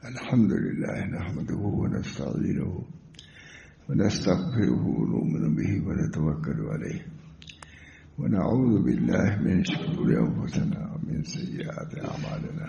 الحمد لله نحمده ونستعينه ونستغفره ونؤمن به ونتوكل عليه ونعوذ بالله من شرور أنفسنا ومن سيئات أعمالنا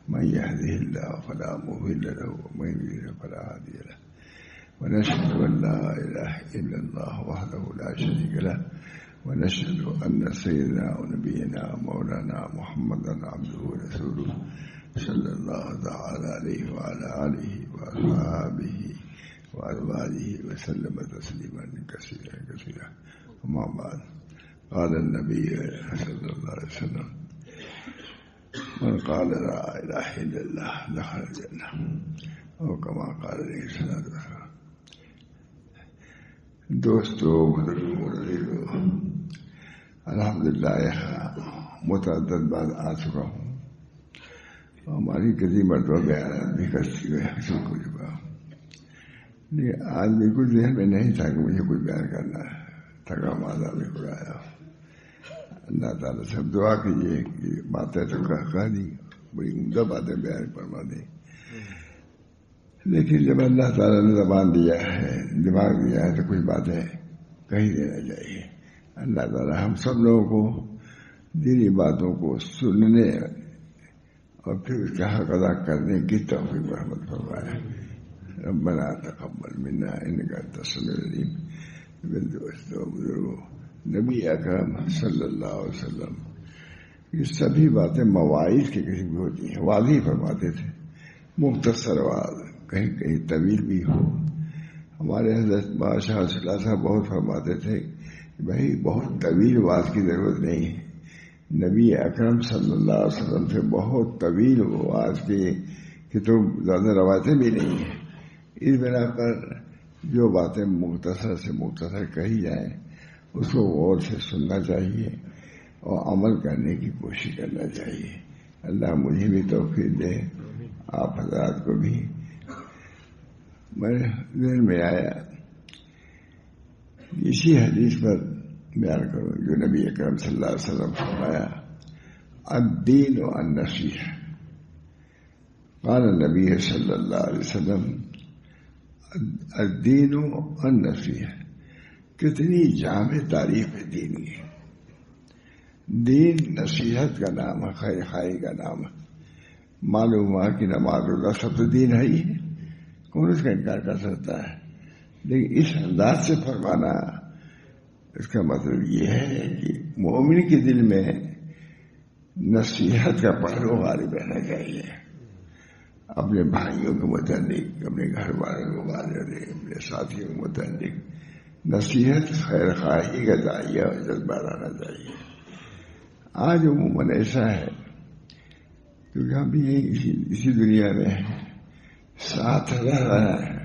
من يهده الله فلا مضل له ومن يضلل فلا هادي له ونشهد أن لا إله إلا الله وحده لا شريك له ونشهد أن سيدنا ونبينا مولانا محمدا عبده ورسوله صلى الله تعالى عليه وعلى آله وأصحابه وأزواجه وسلم تسليما كثيرا كثيرا. أما بعد، قال النبي صلى الله عليه وسلم: من قال لا إله إلا الله دخل الجنة، أو كما قال عليه الصلاة والسلام. دوستو بزرگوں، الحمدللہ متعدد بار آ چکا ہوں. ہماری کسی مرتبہ بیان بھی کرتی ہوئے حسن کو چکا ہوں، لیکن آج بالکل ذہن میں نہیں تھا کہ مجھے کوئی بیان کرنا ہے. تھکا مادہ بھی اڑایا. اللہ تعالیٰ سب دعا کیجیے کہ باتیں تو کہہ دی، بڑی عمدہ باتیں بیان فرما دیں، لیکن جب اللہ تعالیٰ نے زبان دیا ہے، دماغ دیا ہے، تو کچھ باتیں کہیں دینا چاہیے. اللہ تعالیٰ ہم سب لوگوں کو دینی باتوں کو سننے اور پھر اس کا حق ادا کرنے کی توفیق رحمت فرمائے. ربنا تقبل منا انک انت السمیع العلیم. بزرگوں، نبی اکرم صلی اللہ علیہ وسلم یہ سبھی باتیں مواعظ کی قسم کی ہوتی ہیں. واضح فرماتے تھے، مختصر واضح، کہیں کہیں طویل بھی ہو. ہمارے حضرت بادشاہ صلی اللہ علیہ وسلم بہت فرماتے تھے کہ بھائی بہت طویل واضح کی ضرورت نہیں ہے. نبی اکرم صلی اللہ علیہ وسلم سے بہت طویل واضح کی کہ تو زیادہ روایتیں بھی نہیں ہیں. اس بنا پر جو باتیں مختصر سے مختصر کہی جائیں اس کو غور سے سننا چاہیے اور عمل کرنے کی کوشش کرنا چاہیے. اللہ مجھے بھی توفیق دے، آپ حضرات کو بھی. میرے ذہن میں آیا اسی حدیث پر بیان کروں جو نبی اکرم صلی اللہ علیہ وسلم فرمایا: الدین و النصیحہ. قال النبی صلی اللہ علیہ وسلم: الدین و النصیحہ. کتنی جامع تعریف ہے دین کی. دین نصیحت کا نام ہے، خیر خواہی کا نام ہے. معلوم ہوا کہ نماز روزہ سب سے دین ہے ہی، کون اس کا انکار کر سکتا ہے. لیکن اس انداز سے فرمانا، اس کا مطلب یہ ہے کہ مومن کے دل میں نصیحت کا پہلو غالب رہنا چاہیے. اپنے بھائیوں کے متعلق، اپنے گھر والوں کے متعلق، اپنے ساتھیوں کے متعلق نصیحت خیر خواہی کا داعیہ اور جذبہ رہنا چاہیے. آج عموماً ایسا ہے کیونکہ ہم بھی اسی دنیا میں ساتھ رہ رہے ہیں،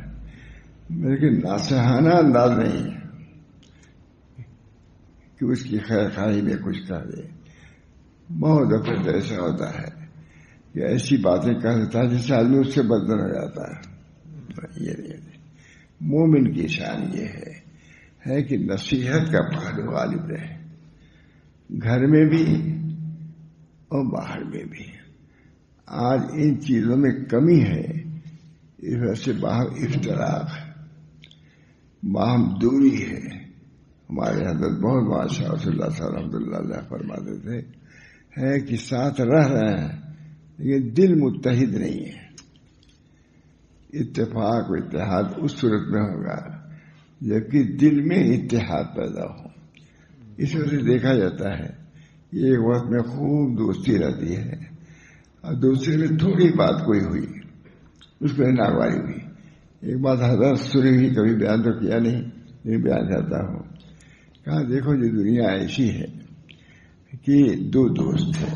لیکن ناصحانہ انداز نہیں ہے کہ اس کی خیر خواہی میں کچھ کہہ دے. بہت دفعہ ایسا ہوتا ہے کہ ایسی باتیں کہہ دیتا ہے جس سے آدمی اس سے بدتر ہو جاتا ہے. یہ مومن کی شان یہ ہے کہ نصیحت کا پہلو غالب رہے، گھر میں بھی اور باہر میں بھی. آج ان چیزوں میں کمی ہے، اس وجہ سے باہر اختلاف ہے، باہم دوری ہے. ہمارے حضرت بہت بادشاہ صلی اللہ رحمۃ اللہ علیہ فرماتے تھے ہے کہ ساتھ رہ رہے ہیں لیکن دل متحد نہیں ہے. اتفاق و اتحاد اس صورت میں ہوگا جبکہ دل میں اتحاد پیدا ہو. اس وجہ سے دیکھا جاتا ہے ایک وقت میں خوب دوستی رہتی ہے اور دوسرے میں تھوڑی بات کوئی ہوئی اس کو ناگواری ہوئی. ایک بات حضرت سنی ہوئی، کبھی بیان تو کیا نہیں لیکن بیان کرتا ہوں. کہا دیکھو یہ دنیا ایسی ہے کہ دو دوست تھے،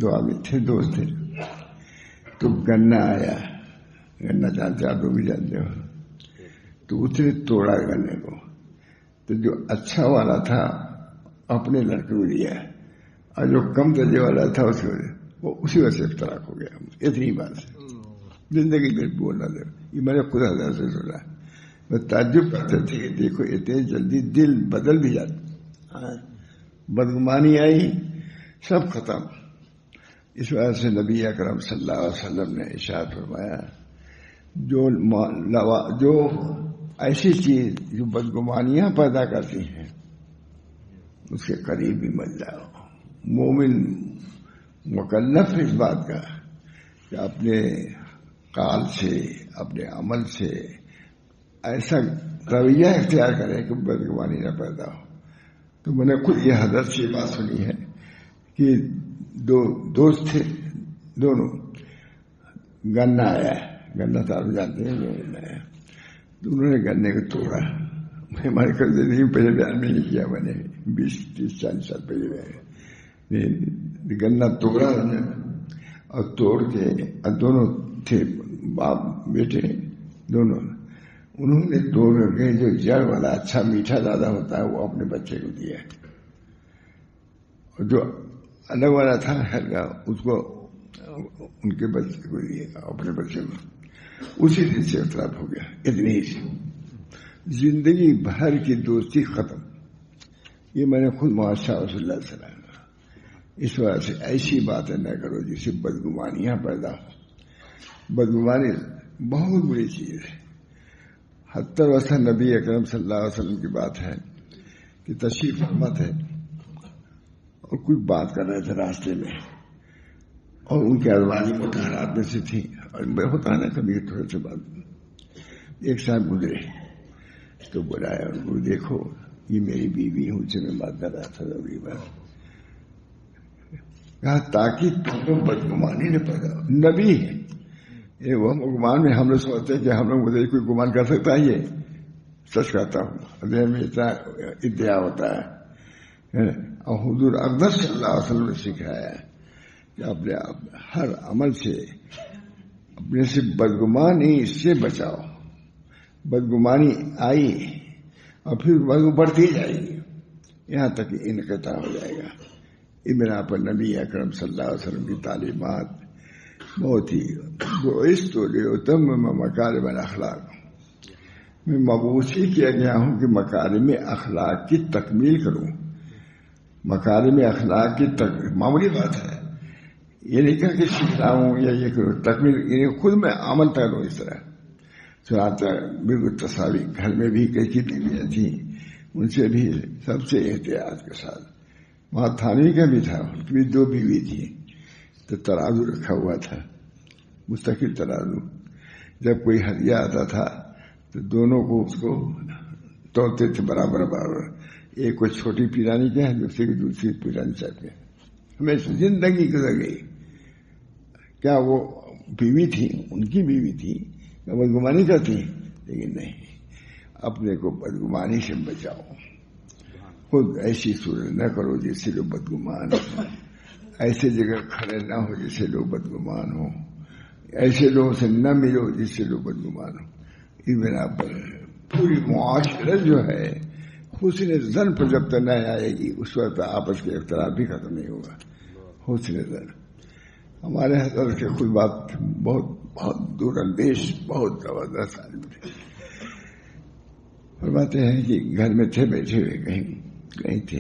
دو آدمی تھے، دوست تھے. تو گنا آیا، گنا جانتے آپ لوگ بھی جانتے ہو. تو اس نے توڑا گنے کو، تو جو اچھا والا تھا اپنے لڑکے کو دیا اور جو کم درجے والا تھا وہ اسی وجہ سے اختلاف ہو گیا. اتنی بات ہے زندگی میں بولنا دے. یہ میں نے خود حضرت سے سنا. میں تعجب کرتے تھے کہ دیکھو اتنی جلدی دل بدل بھی جاتا. بدگمانی آئی، سب ختم. اس وجہ سے نبی اکرم صلی اللہ علیہ وسلم نے ارشاد فرمایا جو ایسی چیز جو بدگمانیاں پیدا کرتی ہیں اس کے قریب بھی مت جاؤ. مومن مکلف ہے اس بات کا کہ اپنے قال سے اپنے عمل سے ایسا رویہ اختیار کرے کہ بدگمانی نہ پیدا ہو. تو میں نے خود یہ حضرت سے بات سنی ہے کہ دو دوست تھے دونوں. گنا آیا, گنا تعلق جانتے ہیں, تو انہوں نے گنے کو توڑا. میں ہمارے قرضے نہیں پہلے بیان میں نہیں کیا, میں نے 20-30-40 سال پہلے گنا توڑا اور توڑ کے دونوں تھے باپ بیٹے دونوں, انہوں نے توڑ کر کے جو جڑ والا اچھا میٹھا زیادہ ہوتا ہے وہ اپنے بچے کو دیا, اور جو الگ والا تھا ہلکا اس کو ان کے بچے کو دیے گا, اپنے بچے کو. اسی دن سے اختلاف ہو گیا. اتنی ہی سے زندگی بھر کی دوستی ختم. یہ میں نے خود معاشرہ رسول اللہ صلی اللہ علیہ وسلم. اس وجہ سے ایسی باتیں نہ کرو جس سے بدگمانیاں پیدا ہو. بدگمانی بہت بری چیز ہے. 70 نبی اکرم صلی اللہ علیہ وسلم کی بات ہے کہ تشریف فرما ہے اور کوئی بات کر رہے تھے راستے میں, اور ان کے ازواج مطہرات میں سے تھی, اور ہوتا ہے نا کبھی تھوڑے سے بات. ایک صاحب گزرے تو بلایا ان کو, دیکھو یہ میری بیوی ہوں, سے میں بات کر رہا تھا ضروری بات. کہا تاکہ تم بدگمانی نہ پیدا ہو. نبی ہے وہ گمان میں ہم لوگ سمجھتے ہیں کہ ہم لوگ مجھے کوئی گمان کر سکتا ہے. یہ سچ کہتا ہوں, دل میں اتنا ادعا ہوتا ہے. اور حضور اقدس صلی اللہ علیہ وسلم نے سکھایا کہ اپنے ہر عمل سے اپنے سے بدگمانی سے بچاؤ. بدگمانی آئی اور پھر بدگمانی بڑھتی جائے گی یہاں تک کہ انقطاع ہو جائے گا. بنا پر نبی اکرم صلی اللہ علیہ وسلم کی تعلیمات بہت ہی بعثت لأتمم مکارم الاخلاق. میں مبعوث ہی کیا گیا ہوں کہ مکارم اخلاق کی تکمیل کروں. مکارم اخلاق کی معمولی بات ہے, یہ نہیں کہا کہ سکھلاؤں یا یہ کروں, تکمیل یعنی خود میں عمل کروں. اس طرح سناتا بالکل تصاویر گھر میں بھی کئی بیویاں تھیں, ان سے بھی سب سے احتیاط کے ساتھ. وہاں تھانوی کا بھی تھا, ان کی بھی 2 بیوی تھی, تو ترازو رکھا ہوا تھا, مستقل ترازو. جب کوئی ہدیہ آتا تھا تو دونوں کو اس کو توڑتے تھے برابر برابر. ایک کو چھوٹی پیرانی کے دوسرے کی دوسری پیرانی چاہتے. ہمیں زندگی گزر گئی. کیا وہ بیوی تھی, ان کی بیوی تھی, بدگمانی کرتی, لیکن نہیں, اپنے کو بدگمانی سے بچاؤ. خود ایسی صورت نہ کرو جس سے لوگ بدگمان ہو, ایسے جگہ کھڑے نہ ہو جس سے لوگ بدگمان ہو, ایسے لوگوں سے نہ ملو جس سے لوگ بدگمان ہو. اس بنا پر پوری معاشرت جو ہے حسن ظن پر جب تک نہ آئے گی اس وقت آپس کے اختلاف بھی ختم نہیں ہوگا. حسن ظن ہمارے حضرت کے خود بات بہت بہت دور اندیش بہت زبردست آدمی تھے. فرماتے ہیں کہ گھر میں تھے بیٹھے ہوئے کہیں تھے,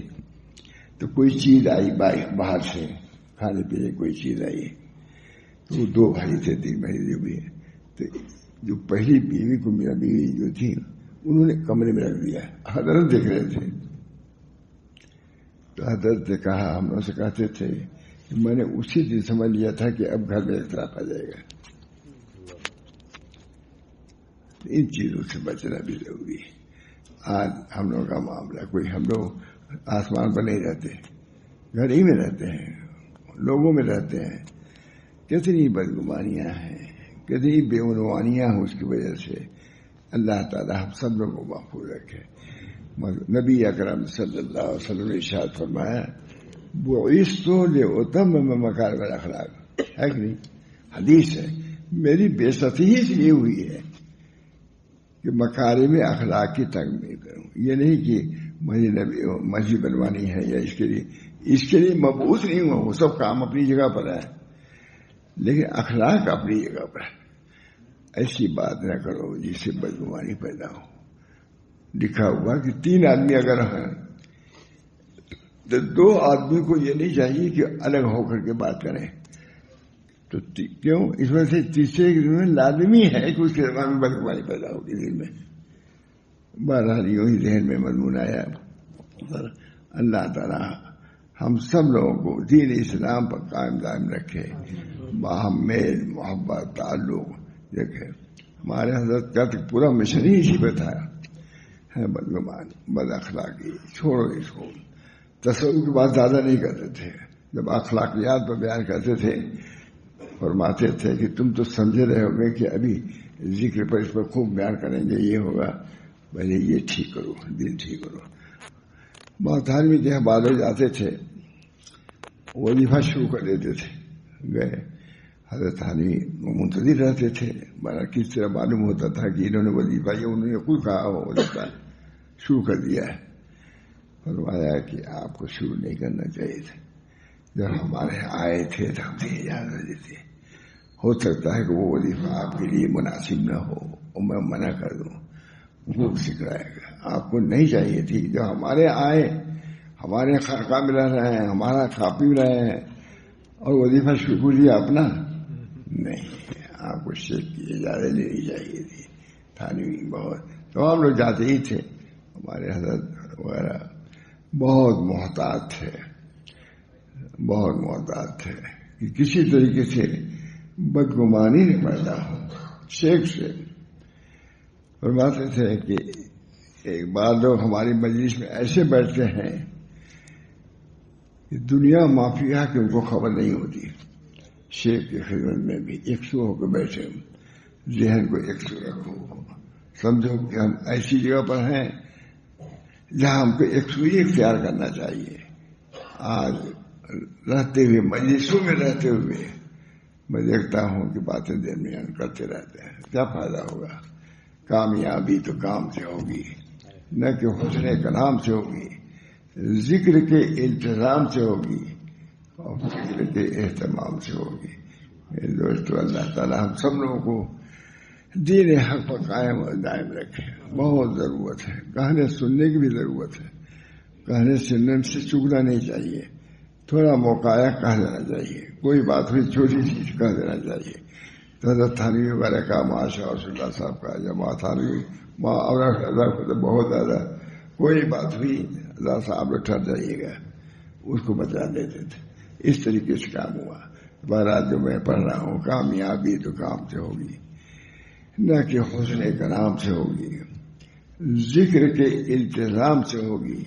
تو کوئی چیز آئی باہر سے, کھانے پینے کوئی چیز آئی. تو 2 بھائی تھے 3 بھائی جو بھی ہے. تو جو پہلی بیوی کو میرا بیوی جو تھی انہوں نے کمرے میں رکھ دیا. حضرت دیکھ رہے تھے. تو حضرت نے کہا, ہم لوگ سے کہتے تھے کہ میں نے اسی دن سمجھ لیا تھا کہ اب گھر میں اختلاف آ جائے گا. ان چیزوں سے بچنا بھی ضروری ہے. آج ہم لوگوں کا معاملہ, کوئی ہم لوگ آسمان پر نہیں رہتے, گھر ہی میں رہتے ہیں, لوگوں میں رہتے ہیں. کتنی بدگمانیاں ہیں, کتنی بے عنوانیاں ہیں. اس کی وجہ سے اللہ تعالیٰ ہم سب لوگوں کو محفوظ رکھے. نبی اکرم صلی اللہ علیہ وسلم نے ارشاد فرمایا, بعثت لأتمم مکارم الاخلاق. ہے کہ نہیں, حدیث ہے. میری بےعزتی ہی اس لیے ہوئی ہے کہ مکارم اخلاق کی تکمیل کروں. یہ نہیں کہ مجھے نبی مسجد بنوانی ہے یا اس کے لیے مبعوث نہیں ہوا. وہ سب کام اپنی جگہ پر ہے, لیکن اخلاق اپنی جگہ پر ہے. ایسی بات نہ کرو جس سے بدگمانی پیدا ہو. لکھا ہوا کہ 3 آدمی اگر ہیں تو 2 آدمی کو یہ نہیں چاہیے کہ الگ ہو کر کے بات کریں. تو کیوں؟ اس وجہ سے تیسرے کے دن میں لازمی ہے کہ اس کے زبان میں بدگمانی پیدا ہوگی دل میں. بہرحال یوں ہی ذہن میں مضمون آیا. اللہ تعالیٰ ہم سب لوگوں کو دین اسلام پر قائم دائم رکھے، باہم میل محبت تعلق. دیکھے ہمارے حضرت کا تو پورا مشن ہی اسی پہ تھا. بدگمان بد اخلاقی چھوڑو اس کو. تصوف کی بات زیادہ نہیں کرتے تھے، جب اخلاقیات پر بیان کرتے تھے فرماتے تھے کہ تم تو سمجھے رہے ہوگے کہ ابھی ذکر پر اس پر خوب بیان کریں گے، یہ ہوگا، پہلے یہ ٹھیک کرو، دل ٹھیک کرو. بہت آدمی کے بعد جاتے تھے، وظیفہ شروع کر دیتے تھے. گئے حضرت حالی منتظر رہتے تھے. بارہ کس طرح معلوم ہوتا تھا کہ انہوں نے وظیفہ یا انہوں نے کوئی کہا ہو وظیفہ شروع کر دیا ہے. فرمایا کہ آپ کو شروع نہیں کرنا چاہیے تھا. جب ہمارے آئے تھے تو ہم سے اجازت دیتے. ہو سکتا ہے کہ وہ وظیفہ آپ کے لیے مناسب نہ ہو اور میں منع کر دوں، وہ سکھائے گا. آپ کو نہیں چاہیے تھی. جب ہمارے آئے، ہمارے خرقہ میں رہ رہے ہیں، ہمارا کھا پی رہے ہیں اور وظیفہ شروع کیا اپنا، نہیں، آپ کو شیخ کی اجازت لینی چاہیے تھی. تھانوی بہت تمام لوگ جاتے ہی تھے. ہمارے حضرت وغیرہ بہت محتاط تھے، بہت محتاط تھے کہ کسی طریقے سے بدگمانی نہ پیدا ہو. شیخ سے فرماتے تھے کہ ایک بار لوگ ہماری مجلس میں ایسے بیٹھتے ہیں کہ دنیا مافیا کی ان کو خبر نہیں ہوتی. شیخ کی خدمت میں بھی یکسو ہو کے بیٹھے، ذہن کو یکسو رکھو. سمجھو کہ ہم ایسی جگہ پر ہیں جہاں ہم کو یکسوئی اختیار کرنا چاہیے. آج رہتے ہوئے، مجلسوں میں رہتے ہوئے میں دیکھتا ہوں کہ باتیں درمیان کرتے رہتے ہیں. کیا فائدہ ہوگا؟ کامیابی تو کام سے ہوگی، نہ کہ حسن کلام سے ہوگی، ذکر کے التزام سے ہوگی اور فکر کے اہتمام سے ہوگی. میرے دوستو، اللہ تعالیٰ ہم سب لوگوں کو دین حق پر قائم اور دائم رکھے. بہت ضرورت ہے، کہنے سننے کی بھی ضرورت ہے. کہنے سننے سے چکنا نہیں چاہیے. تھوڑا موقع آیا کہہ دینا چاہیے. کوئی بات ہوئی چھوٹی چیز کہہ دینا چاہیے. تو حضرت تھانوی وغیرہ کا، ماشاء رسول اللہ صاحب کا، یا ماں تھانوی ماں اور بہت زیادہ کوئی بات ہوئی اللہ صاحب لوگ ٹھہر جائیے گا، اس کو بتا دیتے تھے. اس طریقے سے کام ہوا. بہرحال جو میں پڑھ رہا ہوں، کامیابی تو کام سے ہوگی، نہ کہ حسن کلام سے ہوگی، ذکر کے التزام سے ہوگی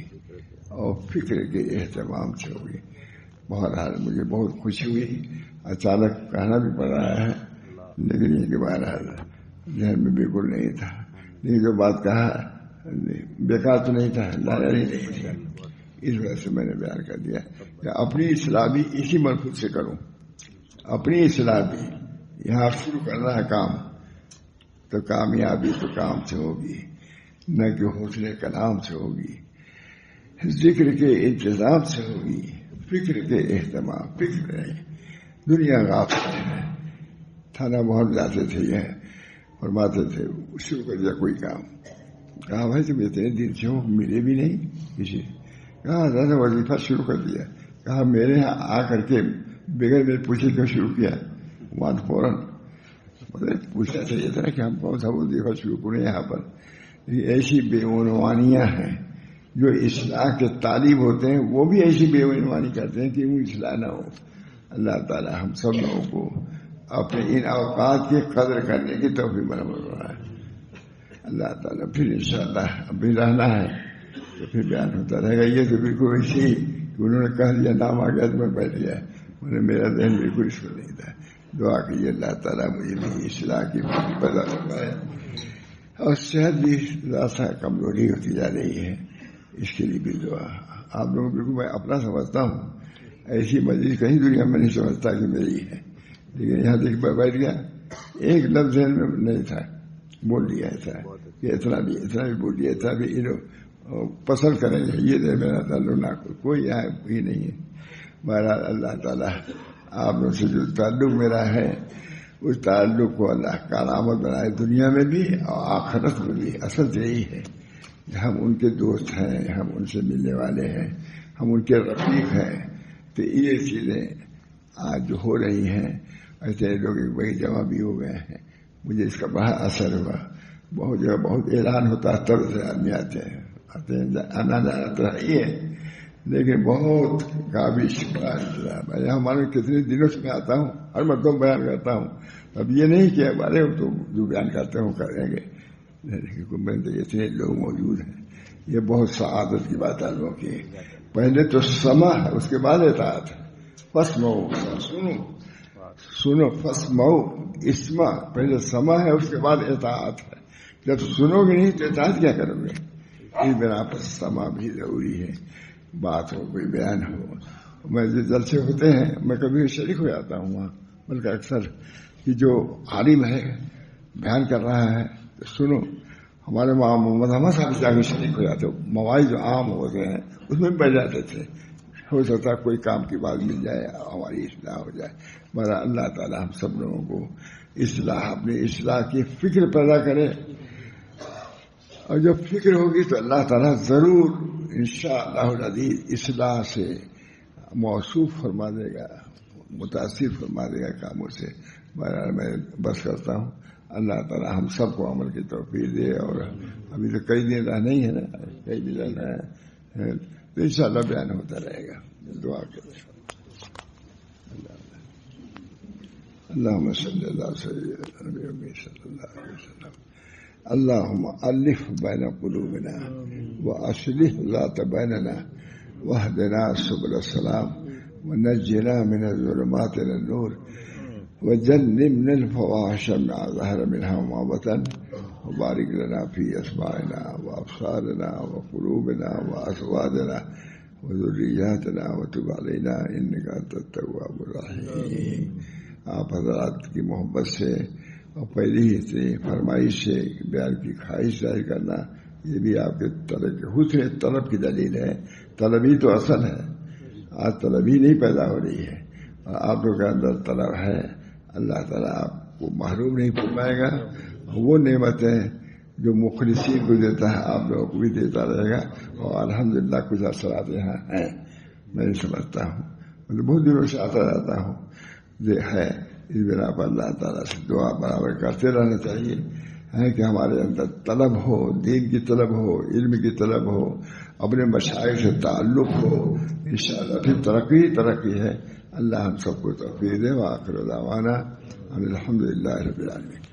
اور فکر کے اہتمام سے ہوگی. بہرحال مجھے بہت خوشی ہوئی. اچانک کہنا بھی پڑ رہا ہے، لیکن یہ کہ بہرحال ذہن میں بالکل نہیں تھا. لیکن جو بات کہا بیکار تو نہیں تھا، لایا ہی نہیں تھا. اس وجہ سے میں نے بیان کر دیا کہ اپنی اصلاح بھی اسی مرکز سے کروں. اپنی اصلاح بھی یہاں شروع کرنا ہے کام، تو کامیابی تو کام سے ہوگی، نہ کہ حسن کلام سے ہوگی، ذکر کے انتظام سے ہوگی، فکر کے اہتمام. فکر نہیں، دنیا غافل ہے. تھانہ محل جاتے تھے، یہ فرماتے تھے شروع کر دیا کوئی کام. کہا بھائی تم اتنے دن سے ہو، ملے بھی نہیں کسی. کہا حضرت وظیفہ شروع کر دیا. کہا میرے یہاں آ کر کے بغیر میرے پوچھے کیوں شروع کیا؟ وہاں فوراً پوچھنا چاہیے تھا کہ ہم کون سا وظیفہ شروع کریں یہاں پر. ایسی بے عنوانیاں ہیں جو اصلاح کے طالب ہوتے ہیں، وہ بھی ایسی بے عنوانی کرتے ہیں کہ وہ اصلاح نہ ہو. اللہ تعالی ہم سب لوگوں کو اپنے ان اوقات کی قدر کرنے کی توفیق بنوا رہا ہے. اللہ تعالیٰ پھر انشاءاللہ ابھی رہنا ہے تو پھر بیان ہوتا رہے گا. یہ تو بالکل ایسے ہی کہ انہوں نے کہہ دیا، نام آ گیا تو میں بیٹھ گیا. میرا ذہن بالکل اس میں نہیں تھا. دعا کیجیے اللہ تعالیٰ مجھے بھی اصلاح کی پیدا فرمائے. اور صحت بھی ذرا کمزوری ہوتی جا رہی ہے، اس کے لیے بھی دعا. آپ لوگوں بالکل میں اپنا سمجھتا ہوں، ایسی مجلس کہیں دنیا میں نہیں سمجھتا کہ میری ہے. لیکن یہاں دیکھ بیٹھ گیا، ایک لفظ ذہن میں نہیں تھا، بول دیا ایسا کہ اتنا بھی بول دیا، اتنا بھی پسند کریں گے. یہ دے میرا تعلق نہ کوئی یہاں بھی نہیں ہے. بہرحال اللہ تعالیٰ آپ لوگ سے جو تعلق میرا ہے اس تعلق کو اللہ کارآمد بنائے، دنیا میں بھی اور آخرت میں بھی. اصل یہی ہے کہ ہم ان کے دوست ہیں، ہم ان سے ملنے والے ہیں، ہم ان کے رفیق ہیں. تو یہ چیزیں آج جو ہو رہی ہیں ایسے لوگ ایک بڑی جمع بھی ہو گئے ہیں. مجھے اس کا بڑا اثر ہوا. بہت جگہ بہت اعلان ہوتا ہے تب سے آدمی آتے ہیں آنا جانا تو ہی ہے لیکن بہت کابش. میں یہاں مانو کتنے دنوں سے میں آتا ہوں ہر مرتبہ بیان کرتا ہوں. اب یہ نہیں کہ ہمارے تو جو بیان کرتے ہوں کریں گے اتنے لوگ موجود ہیں. یہ بہت سعادت کی بات ہے لوگوں کی. پہلے تو سما ہے اس کے بعد اطاعت ہے. فسمعو سنو فسمعو اسما پہلے سما ہے اس کے بعد اطاعت ہے. جب سنو گے نہیں تو اطاعت کیا کرو گے؟ اس بنا پر سما بھی ضروری ہے. بات ہو کوئی بیان ہو. میں جو جلسے ہوتے ہیں میں کبھی شریک ہو جاتا ہوں وہاں بلکہ اکثر کہ جو عالم ہے بیان کر رہا ہے سنو. ہمارے وہاں محمد احمد صاحب جا کے شریک ہو جاتے. مواعظ جو عام ہوتے ہیں اس میں بیٹھ جاتے تھے. ہو سکتا ہے کوئی کام کی بات مل جائے ہماری اصلاح ہو جائے. مگر اللہ تعالیٰ ہم سب لوگوں کو اصلاح اپنی اصلاح کی فکر پیدا کرے. اور جب فکر ہوگی تو اللہ تعالیٰ ضرور انشاءاللہ العزیز اصلاح سے موصوف فرما دے گا متاثر فرما دے گا کاموں سے. میں بس کرتا ہوں. اللہ تعالیٰ ہم سب کو عمل کی توفیق دے. اور ابھی تو کئی دن رہنا ہی ہے نا کئی دن رہنا ہے تو انشاءاللہ بیان ہوتا رہے گا. دعا کریں. اللہم صلی اللہ علیہ وسلم. اللہم الف بین قلوبنا واصلح ذات بیننا واہدنا سبل السلام ونجنا من الظلمات الى النور وجنبنا الفواحش ما ظهر منها وما بطن وبارك لنا في أسماعنا وأبصارنا وقلوبنا وأزواجنا وذرياتنا وتب علينا إنك أنت التواب الرحيم. آپ حضرات کی محبت سے اور پہلی ہی سے فرمائش سے بیان کی خواہش ظاہر کرنا یہ بھی آپ کے طلب حسن طلب کی دلیل ہے. طلب ہی تو اصل ہے. آج طلب ہی نہیں پیدا ہو رہی ہے اور آپ لوگوں کے اندر طلب ہے. اللہ تعالیٰ آپ کو محروم نہیں فرمائے گا. وہ نعمتیں جو مخلصین کو دیتا ہے آپ لوگوں کو بھی دیتا رہے گا. اور الحمدللہ کچھ اثرات یہاں ہیں میں سمجھتا ہوں. میں بہت دنوں سے آتا رہتا ہوں ہے. اس بنا پر اللہ تعالیٰ سے دعا برابر کرتے رہنا چاہیے ہے کہ ہمارے اندر طلب ہو دین کی طلب ہو علم کی طلب ہو اپنے مشائخ سے تعلق ہو. انشاءاللہ پھر ترقی ہے. اللہ ہم سب کو توفیق دے. وآخر دعوانا الحمدللہ رب العالمین.